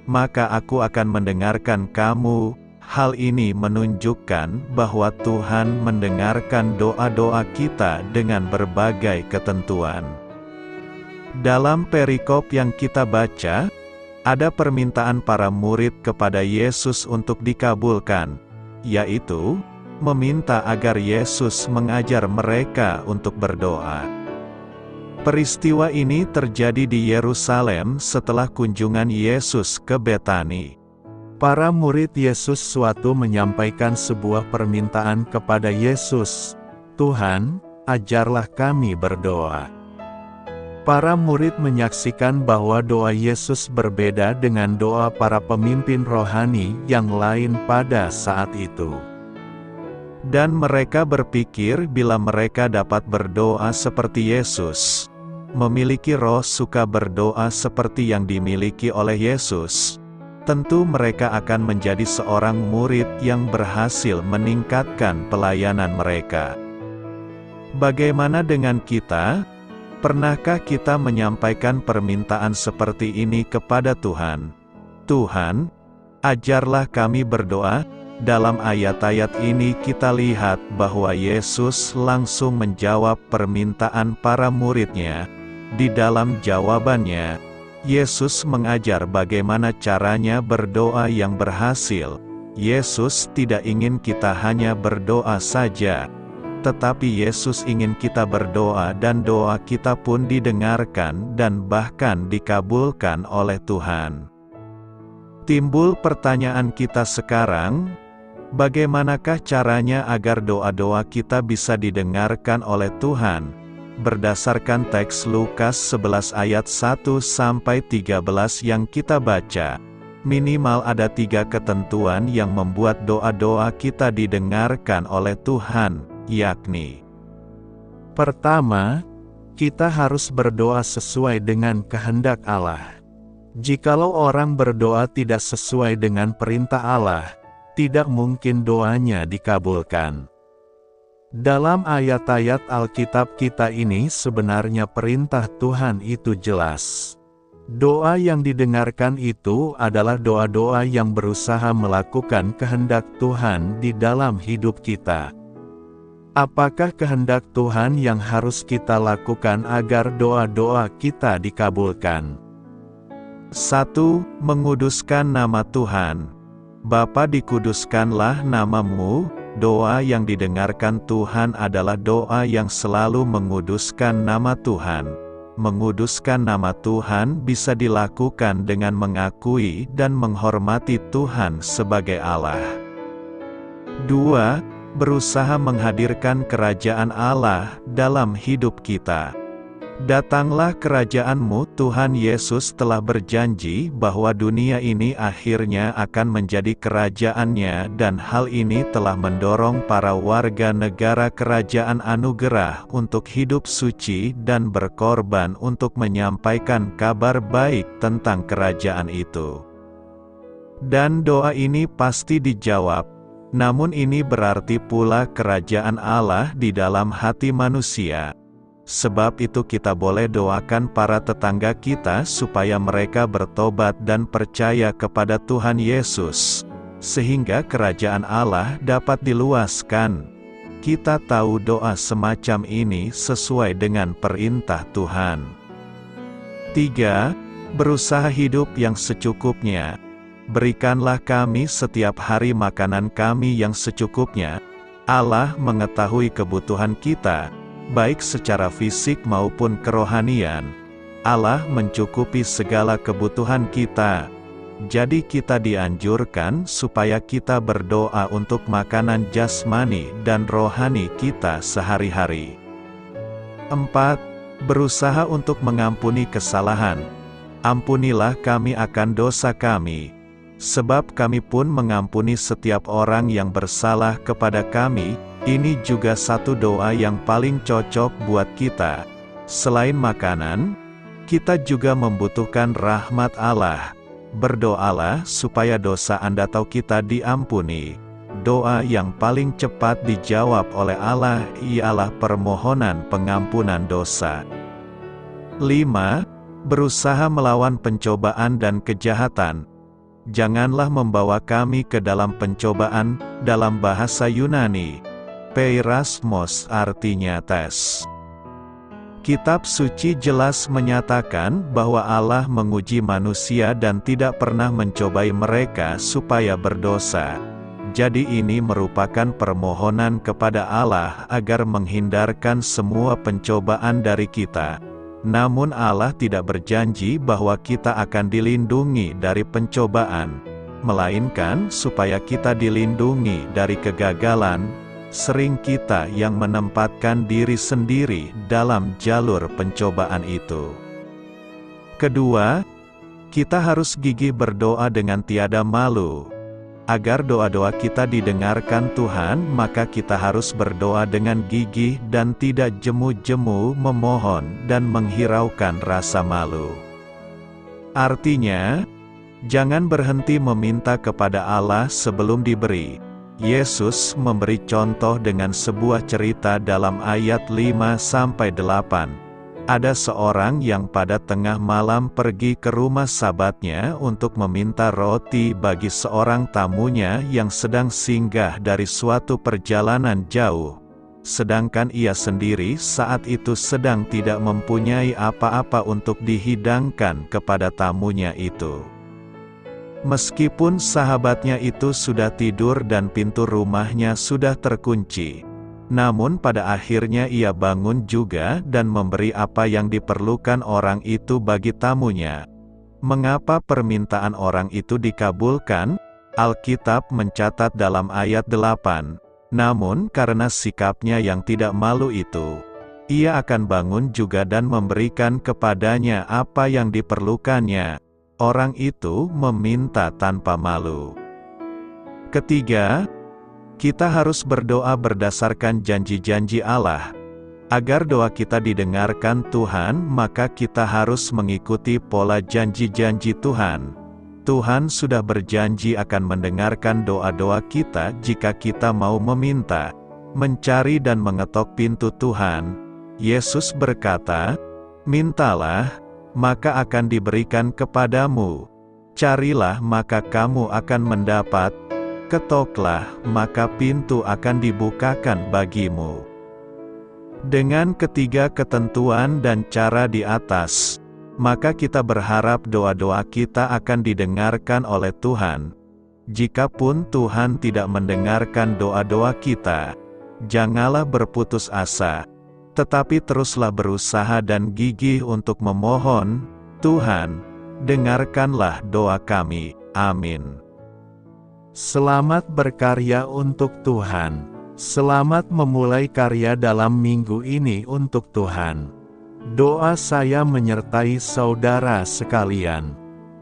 maka aku akan mendengarkan kamu." Hal ini menunjukkan bahwa Tuhan mendengarkan doa-doa kita dengan berbagai ketentuan. Dalam perikop yang kita baca, ada permintaan para murid kepada Yesus untuk dikabulkan, yaitu meminta agar Yesus mengajar mereka untuk berdoa. Peristiwa ini terjadi di Yerusalem setelah kunjungan Yesus ke Betani. Para murid Yesus suatu menyampaikan sebuah permintaan kepada Yesus, "Tuhan, ajarlah kami berdoa." Para murid menyaksikan bahwa doa Yesus berbeda dengan doa para pemimpin rohani yang lain pada saat itu. Dan mereka berpikir bila mereka dapat berdoa seperti Yesus, memiliki roh suka berdoa seperti yang dimiliki oleh Yesus, tentu mereka akan menjadi seorang murid yang berhasil meningkatkan pelayanan mereka. Bagaimana dengan kita? Pernahkah kita menyampaikan permintaan seperti ini kepada Tuhan? "Tuhan, ajarlah kami berdoa." Dalam ayat-ayat ini kita lihat bahwa Yesus langsung menjawab permintaan para muridnya. Di dalam jawabannya, Yesus mengajar bagaimana caranya berdoa yang berhasil. Yesus tidak ingin kita hanya berdoa saja, tetapi Yesus ingin kita berdoa dan doa kita pun didengarkan dan bahkan dikabulkan oleh Tuhan. Timbul pertanyaan kita sekarang, bagaimanakah caranya agar doa-doa kita bisa didengarkan oleh Tuhan? berdasarkan teks Lukas 11 ayat 1-13 yang kita baca. Minimal ada 3 ketentuan yang membuat doa-doa kita didengarkan oleh Tuhan, yakni: pertama, kita harus berdoa sesuai dengan kehendak Allah. Jikalau orang berdoa tidak sesuai dengan perintah Allah, tidak mungkin doanya dikabulkan. Dalam ayat-ayat Alkitab kita ini sebenarnya perintah Tuhan itu jelas. Doa yang didengarkan itu adalah doa-doa yang berusaha melakukan kehendak Tuhan di dalam hidup kita. Apakah kehendak Tuhan yang harus kita lakukan agar doa-doa kita dikabulkan? 1. Menguduskan nama Tuhan. Bapa, dikuduskanlah namamu. Doa yang didengarkan Tuhan adalah doa yang selalu menguduskan nama Tuhan. Menguduskan nama Tuhan bisa dilakukan dengan mengakui dan menghormati Tuhan sebagai Allah. 2. Berusaha menghadirkan kerajaan Allah dalam hidup kita. Datanglah kerajaan-Mu. Tuhan Yesus telah berjanji bahwa dunia ini akhirnya akan menjadi kerajaan-Nya, dan hal ini telah mendorong para warga negara kerajaan anugerah untuk hidup suci dan berkorban untuk menyampaikan kabar baik tentang kerajaan itu. Dan doa ini pasti dijawab, namun ini berarti pula kerajaan Allah di dalam hati manusia. Sebab itu kita boleh doakan para tetangga kita supaya mereka bertobat dan percaya kepada Tuhan Yesus, sehingga kerajaan Allah dapat diluaskan. Kita tahu doa semacam ini sesuai dengan perintah Tuhan. 3. Berusaha hidup yang secukupnya. Berikanlah kami setiap hari makanan kami yang secukupnya. Allah mengetahui kebutuhan kita, baik secara fisik maupun kerohanian. Allah mencukupi segala kebutuhan kita. Jadi kita dianjurkan supaya kita berdoa untuk makanan jasmani dan rohani kita sehari-hari. 4. Berusaha untuk mengampuni kesalahan. Ampunilah kami akan dosa kami, sebab kami pun mengampuni setiap orang yang bersalah kepada kami. Ini juga satu doa yang paling cocok buat kita. Selain makanan, kita juga membutuhkan rahmat Allah. Berdoalah supaya dosa Anda atau kita diampuni. Doa yang paling cepat dijawab oleh Allah ialah permohonan pengampunan dosa. 5. Berusaha melawan pencobaan dan kejahatan. Janganlah membawa kami ke dalam pencobaan. Dalam bahasa Yunani, peirasmos artinya tes. Kitab suci jelas menyatakan bahwa Allah menguji manusia dan tidak pernah mencobai mereka supaya berdosa. Jadi ini merupakan permohonan kepada Allah agar menghindarkan semua pencobaan dari kita. Namun Allah tidak berjanji bahwa kita akan dilindungi dari pencobaan, melainkan supaya kita dilindungi dari kegagalan. Sering kita yang menempatkan diri sendiri dalam jalur pencobaan itu. Kedua, kita harus gigih berdoa dengan tiada malu. Agar doa-doa kita didengarkan Tuhan, maka kita harus berdoa dengan gigih dan tidak jemu-jemu memohon dan menghiraukan rasa malu. Artinya, jangan berhenti meminta kepada Allah sebelum diberi. Yesus memberi contoh dengan sebuah cerita dalam ayat 5-8. Ada seorang yang pada tengah malam pergi ke rumah sahabatnya untuk meminta roti bagi seorang tamunya yang sedang singgah dari suatu perjalanan jauh. Sedangkan ia sendiri saat itu sedang tidak mempunyai apa-apa untuk dihidangkan kepada tamunya itu. Meskipun sahabatnya itu sudah tidur dan pintu rumahnya sudah terkunci, namun pada akhirnya ia bangun juga dan memberi apa yang diperlukan orang itu bagi tamunya. Mengapa permintaan orang itu dikabulkan? Alkitab mencatat dalam ayat 8, namun karena sikapnya yang tidak malu itu. Ia akan bangun juga dan memberikan kepadanya apa yang diperlukannya. Orang itu meminta tanpa malu. Ketiga, kita harus berdoa berdasarkan janji-janji Allah. Agar doa kita didengarkan Tuhan, maka kita harus mengikuti pola janji-janji Tuhan. Tuhan sudah berjanji akan mendengarkan doa-doa kita jika kita mau meminta, mencari dan mengetok pintu Tuhan. Yesus berkata, "Mintalah, maka akan diberikan kepadamu. Carilah, maka kamu akan mendapat. Ketoklah, maka pintu akan dibukakan bagimu." Dengan ketiga ketentuan dan cara di atas, maka kita berharap doa-doa kita akan didengarkan oleh Tuhan. Jikapun Tuhan tidak mendengarkan doa-doa kita, janganlah berputus asa. Tetapi teruslah berusaha dan gigih untuk memohon, "Tuhan, dengarkanlah doa kami." Amin. Selamat berkarya untuk Tuhan. Selamat memulai karya dalam minggu ini untuk Tuhan. Doa saya menyertai saudara sekalian.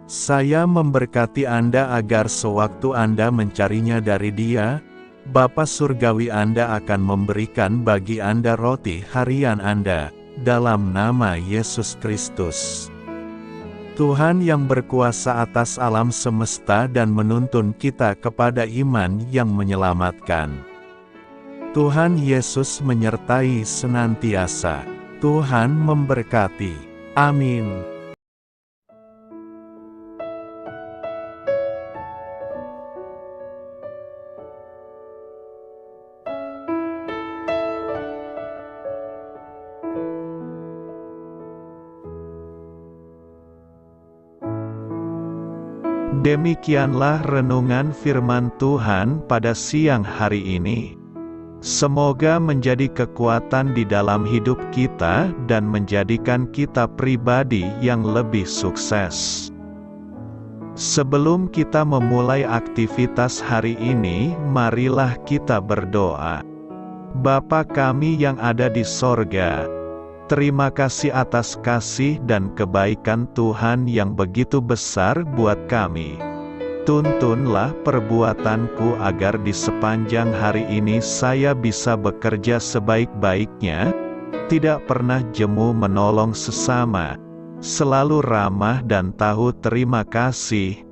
Saya memberkati Anda agar sewaktu Anda mencarinya dari Dia, Bapa Surgawi Anda akan memberikan bagi Anda roti harian Anda, dalam nama Yesus Kristus. Tuhan yang berkuasa atas alam semesta dan menuntun kita kepada iman yang menyelamatkan. Tuhan Yesus menyertai senantiasa. Tuhan memberkati. Amin. Demikianlah renungan firman Tuhan pada siang hari ini. Semoga menjadi kekuatan di dalam hidup kita dan menjadikan kita pribadi yang lebih sukses. Sebelum kita memulai aktivitas hari ini, marilah kita berdoa. Bapa kami yang ada di sorga, terima kasih atas kasih dan kebaikan Tuhan yang begitu besar buat kami. Tuntunlah perbuatanku agar di sepanjang hari ini saya bisa bekerja sebaik-baiknya, tidak pernah jemu menolong sesama, selalu ramah dan tahu terima kasih,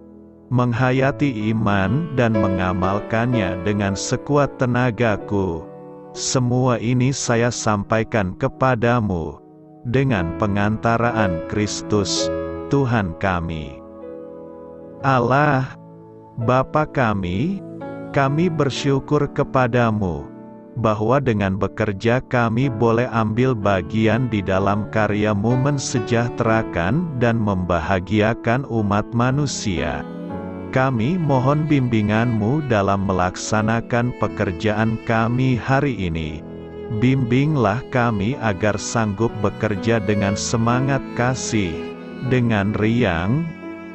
menghayati iman dan mengamalkannya dengan sekuat tenagaku. Semua ini saya sampaikan kepadamu, dengan pengantaraan Kristus, Tuhan kami. Allah, Bapa kami bersyukur kepadamu, bahwa dengan bekerja kami boleh ambil bagian di dalam karya-Mu mensejahterakan dan membahagiakan umat manusia. Kami mohon bimbingan-Mu dalam melaksanakan pekerjaan kami hari ini. Bimbinglah kami agar sanggup bekerja dengan semangat kasih, dengan riang,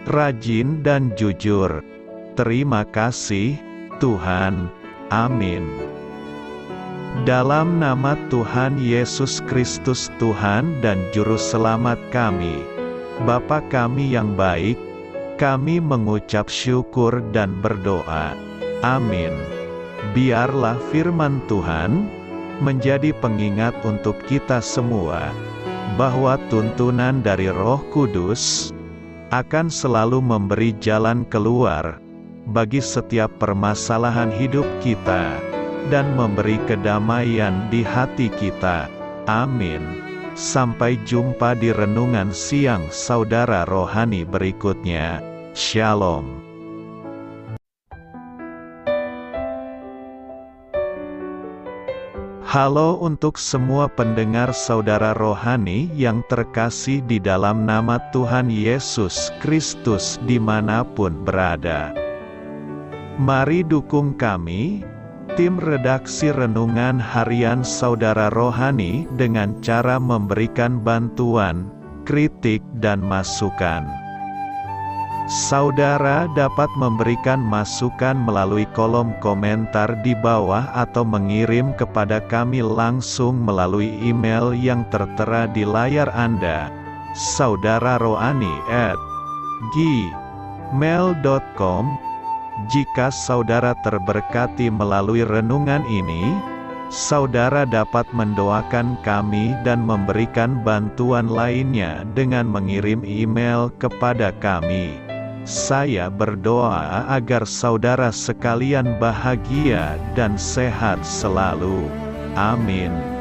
rajin dan jujur. Terima kasih, Tuhan. Amin. Dalam nama Tuhan Yesus Kristus Tuhan dan Juru Selamat kami, Bapa kami yang baik, kami mengucap syukur dan berdoa. Amin. Biarlah firman Tuhan menjadi pengingat untuk kita semua, bahwa tuntunan dari Roh Kudus akan selalu memberi jalan keluar bagi setiap permasalahan hidup kita, dan memberi kedamaian di hati kita. Amin. Sampai jumpa di renungan siang saudara rohani berikutnya. Shalom. Halo untuk semua pendengar saudara rohani yang terkasih di dalam nama Tuhan Yesus Kristus dimanapun berada. Mari dukung kami, tim redaksi Renungan Harian Saudara Rohani dengan cara memberikan bantuan, kritik dan masukan. Saudara dapat memberikan masukan melalui kolom komentar di bawah atau mengirim kepada kami langsung melalui email yang tertera di layar Anda. saudararohani@gmail.com. Jika saudara terberkati melalui renungan ini, saudara dapat mendoakan kami dan memberikan bantuan lainnya dengan mengirim email kepada kami. Saya berdoa agar saudara sekalian bahagia dan sehat selalu. Amin.